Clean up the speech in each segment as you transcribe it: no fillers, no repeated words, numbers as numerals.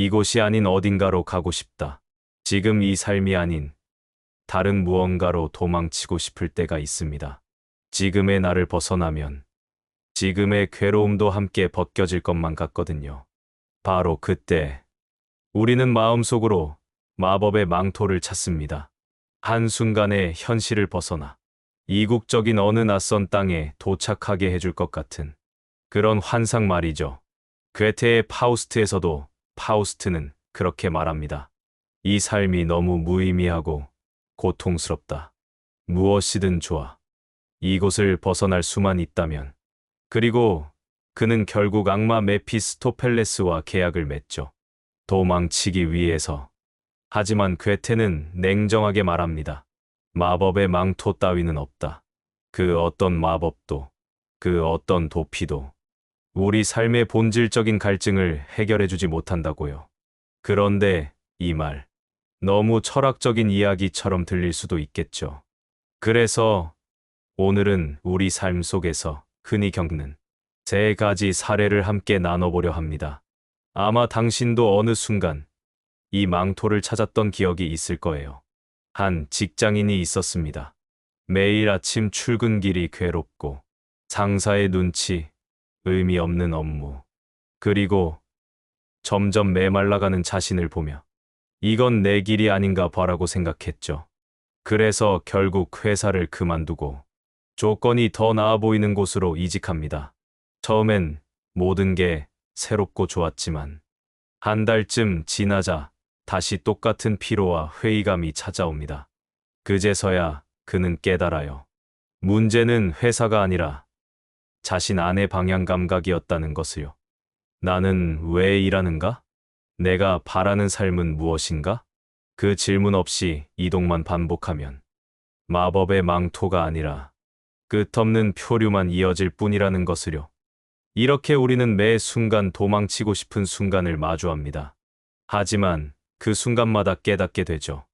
이곳이 아닌 어딘가로 가고 싶다. 지금 이 삶이 아닌 다른 무언가로 도망치고 싶을 때가 있습니다. 지금의 나를 벗어나면 지금의 괴로움도 함께 벗겨질 것만 같거든요. 바로 그때 우리는 마음속으로 마법의 망토를 찾습니다. 한순간에 현실을 벗어나 이국적인 어느 낯선 땅에 도착하게 해줄 것 같은 그런 환상 말이죠. 괴테의 파우스트에서도 파우스트는 그렇게 말합니다. 이 삶이 너무 무의미하고 고통스럽다. 무엇이든 좋아. 이곳을 벗어날 수만 있다면. 그리고 그는 결국 악마 메피스토펠레스와 계약을 맺죠. 도망치기 위해서. 하지만 괴테는 냉정하게 말합니다. 마법의 망토 따위는 없다. 그 어떤 마법도, 그 어떤 도피도 우리 삶의 본질적인 갈증을 해결해주지 못한다고요. 그런데 이 말, 너무 철학적인 이야기처럼 들릴 수도 있겠죠. 그래서 오늘은 우리 삶 속에서 흔히 겪는 세 가지 사례를 함께 나눠보려 합니다. 아마 당신도 어느 순간 이 망토를 찾았던 기억이 있을 거예요. 한 직장인이 있었습니다. 매일 아침 출근길이 괴롭고 상사의 눈치, 의미 없는 업무, 그리고 점점 메말라가는 자신을 보며 이건 내 길이 아닌가 봐라고 생각했죠. 그래서 결국 회사를 그만두고 조건이 더 나아 보이는 곳으로 이직합니다. 처음엔 모든 게 새롭고 좋았지만 한 달쯤 지나자 다시 똑같은 피로와 회의감이 찾아옵니다. 그제서야 그는 깨달아요. 문제는 회사가 아니라 자신 안의 방향 감각이었다는 것을요. 나는 왜 일하는가? 내가 바라는 삶은 무엇인가? 그 질문 없이 이동만 반복하면 마법의 망토가 아니라 끝없는 표류만 이어질 뿐이라는 것을요. 이렇게 우리는 매 순간 도망치고 싶은 순간을 마주합니다. 하지만 그 순간마다 깨닫게 되죠.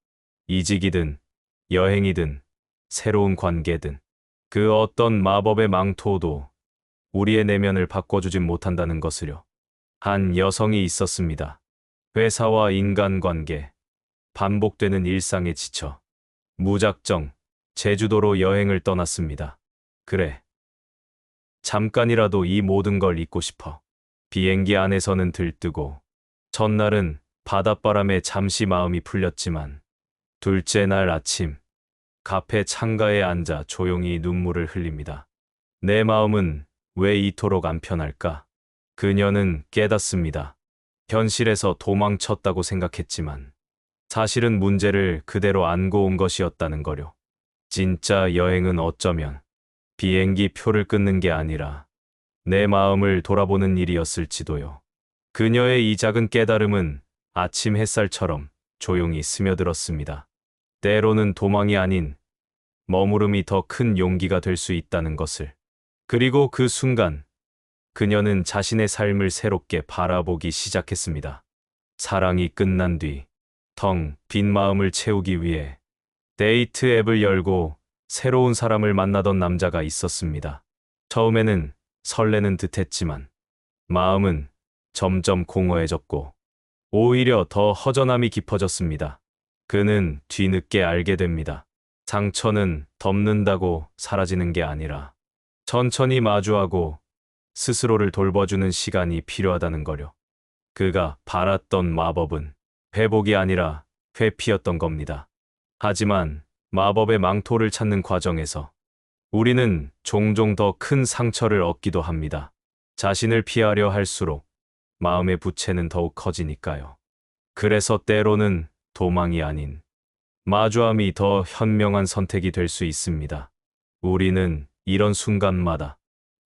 이직이든 여행이든 새로운 관계든 그 어떤 마법의 망토도 우리의 내면을 바꿔주진 못한다는 것을요. 한 여성이 있었습니다. 회사와 인간관계, 반복되는 일상에 지쳐 무작정 제주도로 여행을 떠났습니다. 그래. 잠깐이라도 이 모든 걸 잊고 싶어. 비행기 안에서는 들뜨고 첫날은 바닷바람에 잠시 마음이 풀렸지만 둘째 날 아침 카페 창가에 앉아 조용히 눈물을 흘립니다. 내 마음은 왜 이토록 안 편할까? 그녀는 깨닫습니다. 현실에서 도망쳤다고 생각했지만 사실은 문제를 그대로 안고 온 것이었다는 거요. 진짜 여행은 어쩌면 비행기 표를 끊는 게 아니라 내 마음을 돌아보는 일이었을지도요. 그녀의 이 작은 깨달음은 아침 햇살처럼 조용히 스며들었습니다. 때로는 도망이 아닌 머무름이 더 큰 용기가 될 수 있다는 것을. 그리고 그 순간 그녀는 자신의 삶을 새롭게 바라보기 시작했습니다. 사랑이 끝난 뒤 텅 빈 마음을 채우기 위해 데이트 앱을 열고 새로운 사람을 만나던 남자가 있었습니다. 처음에는 설레는 듯했지만 마음은 점점 공허해졌고 오히려 더 허전함이 깊어졌습니다. 그는 뒤늦게 알게 됩니다. 상처는 덮는다고 사라지는 게 아니라 천천히 마주하고 스스로를 돌봐주는 시간이 필요하다는 거요. 그가 바랐던 마법은 회복이 아니라 회피였던 겁니다. 하지만 마법의 망토를 찾는 과정에서 우리는 종종 더 큰 상처를 얻기도 합니다. 자신을 피하려 할수록 마음의 부채는 더욱 커지니까요. 그래서 때로는 도망이 아닌 마주함이 더 현명한 선택이 될 수 있습니다. 우리는 이런 순간마다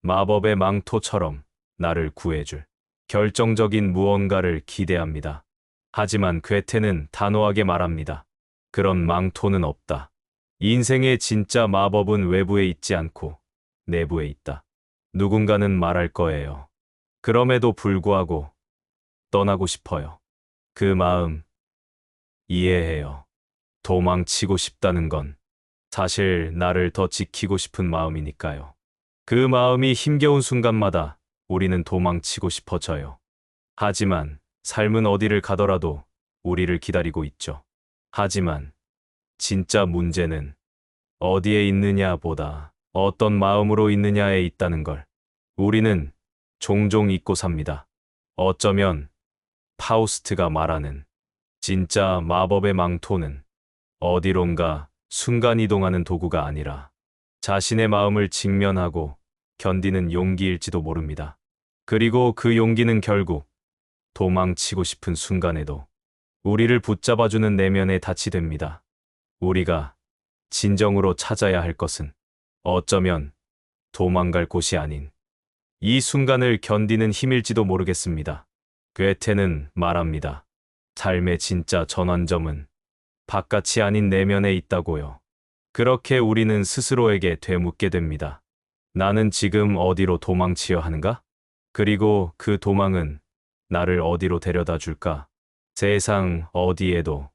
마법의 망토처럼 나를 구해줄 결정적인 무언가를 기대합니다. 하지만 괴테는 단호하게 말합니다. 그런 망토는 없다. 인생의 진짜 마법은 외부에 있지 않고 내부에 있다. 누군가는 말할 거예요. 그럼에도 불구하고 떠나고 싶어요. 그 마음 이해해요. 도망치고 싶다는 건 사실 나를 더 지키고 싶은 마음이니까요. 그 마음이 힘겨운 순간마다 우리는 도망치고 싶어져요. 하지만 삶은 어디를 가더라도 우리를 기다리고 있죠. 하지만 진짜 문제는 어디에 있느냐 보다 어떤 마음으로 있느냐에 있다는 걸 우리는 종종 잊고 삽니다. 어쩌면 파우스트가 말하는 진짜 마법의 망토는 어디론가 순간이동하는 도구가 아니라 자신의 마음을 직면하고 견디는 용기일지도 모릅니다. 그리고 그 용기는 결국 도망치고 싶은 순간에도 우리를 붙잡아주는 내면의 닻이 됩니다. 우리가 진정으로 찾아야 할 것은 어쩌면 도망갈 곳이 아닌 이 순간을 견디는 힘일지도 모르겠습니다. 괴테는 말합니다. 삶의 진짜 전환점은 바깥이 아닌 내면에 있다고요. 그렇게 우리는 스스로에게 되묻게 됩니다. 나는 지금 어디로 도망치려 하는가? 그리고 그 도망은 나를 어디로 데려다 줄까? 세상 어디에도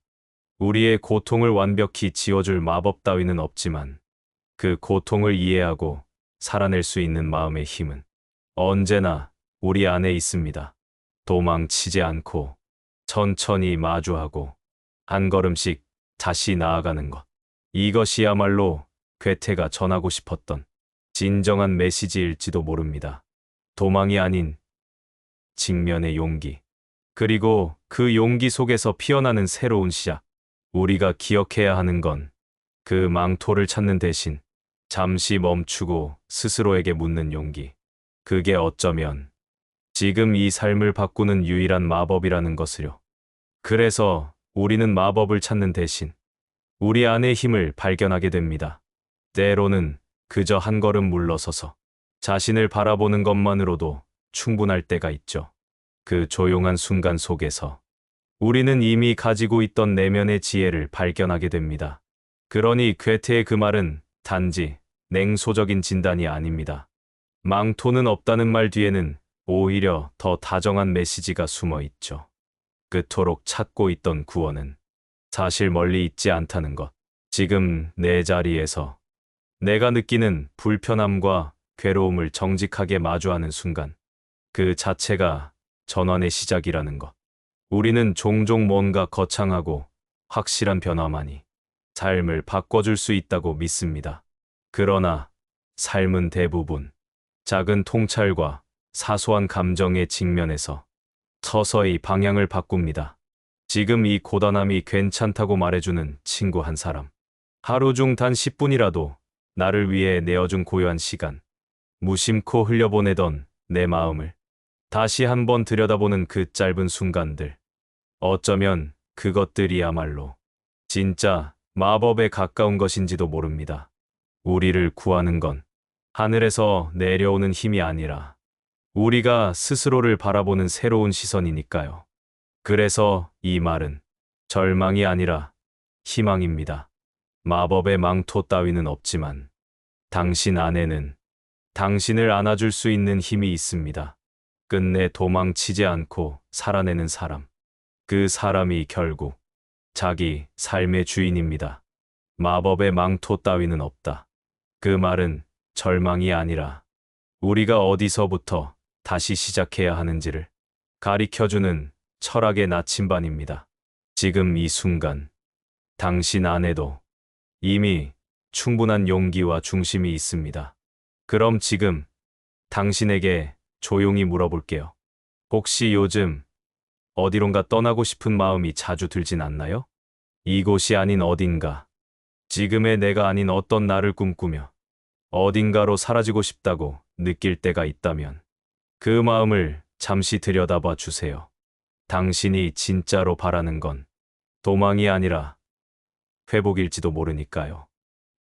우리의 고통을 완벽히 지워줄 마법 따위는 없지만 그 고통을 이해하고 살아낼 수 있는 마음의 힘은 언제나 우리 안에 있습니다. 도망치지 않고 천천히 마주하고 한 걸음씩 다시 나아가는 것. 이것이야말로 괴테가 전하고 싶었던 진정한 메시지일지도 모릅니다. 도망이 아닌 직면의 용기. 그리고 그 용기 속에서 피어나는 새로운 시작. 우리가 기억해야 하는 건 그 망토를 찾는 대신 잠시 멈추고 스스로에게 묻는 용기. 그게 어쩌면 지금 이 삶을 바꾸는 유일한 마법이라는 것을요. 그래서 우리는 마법을 찾는 대신 우리 안의 힘을 발견하게 됩니다. 때로는 그저 한 걸음 물러서서 자신을 바라보는 것만으로도 충분할 때가 있죠. 그 조용한 순간 속에서 우리는 이미 가지고 있던 내면의 지혜를 발견하게 됩니다. 그러니 괴테의 그 말은 단지 냉소적인 진단이 아닙니다. 망토는 없다는 말 뒤에는 오히려 더 다정한 메시지가 숨어 있죠. 그토록 찾고 있던 구원은 사실 멀리 있지 않다는 것. 지금 내 자리에서 내가 느끼는 불편함과 괴로움을 정직하게 마주하는 순간, 그 자체가 전환의 시작이라는 것. 우리는 종종 뭔가 거창하고 확실한 변화만이 삶을 바꿔줄 수 있다고 믿습니다. 그러나 삶은 대부분 작은 통찰과 사소한 감정의 직면에서 서서히 방향을 바꿉니다. 지금 이 고단함이 괜찮다고 말해주는 친구 한 사람. 하루 중 단 10분이라도 나를 위해 내어준 고요한 시간. 무심코 흘려보내던 내 마음을 다시 한번 들여다보는 그 짧은 순간들. 어쩌면 그것들이야말로 진짜 마법에 가까운 것인지도 모릅니다. 우리를 구하는 건 하늘에서 내려오는 힘이 아니라 우리가 스스로를 바라보는 새로운 시선이니까요. 그래서 이 말은 절망이 아니라 희망입니다. 마법의 망토 따위는 없지만 당신 안에는 당신을 안아줄 수 있는 힘이 있습니다. 끝내 도망치지 않고 살아내는 사람. 그 사람이 결국 자기 삶의 주인입니다. 마법의 망토 따위는 없다. 그 말은 절망이 아니라 우리가 어디서부터 다시 시작해야 하는지를 가리켜주는 철학의 나침반입니다. 지금 이 순간, 당신 안에도 이미 충분한 용기와 중심이 있습니다. 그럼 지금 당신에게 조용히 물어볼게요. 혹시 요즘 어디론가 떠나고 싶은 마음이 자주 들진 않나요? 이곳이 아닌 어딘가, 지금의 내가 아닌 어떤 나를 꿈꾸며 어딘가로 사라지고 싶다고 느낄 때가 있다면 그 마음을 잠시 들여다봐 주세요. 당신이 진짜로 바라는 건 도망이 아니라 회복일지도 모르니까요.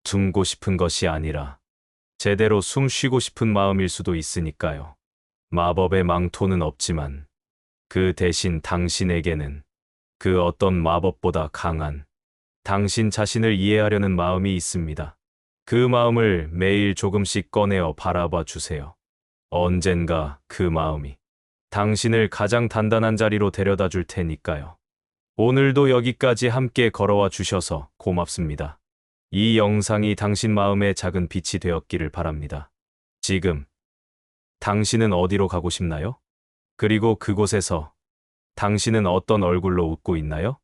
숨고 싶은 것이 아니라 제대로 숨 쉬고 싶은 마음일 수도 있으니까요. 마법의 망토는 없지만 그 대신 당신에게는 그 어떤 마법보다 강한 당신 자신을 이해하려는 마음이 있습니다. 그 마음을 매일 조금씩 꺼내어 바라봐 주세요. 언젠가 그 마음이 당신을 가장 단단한 자리로 데려다 줄 테니까요. 오늘도 여기까지 함께 걸어와 주셔서 고맙습니다. 이 영상이 당신 마음의 작은 빛이 되었기를 바랍니다. 지금 당신은 어디로 가고 싶나요? 그리고 그곳에서 당신은 어떤 얼굴로 웃고 있나요?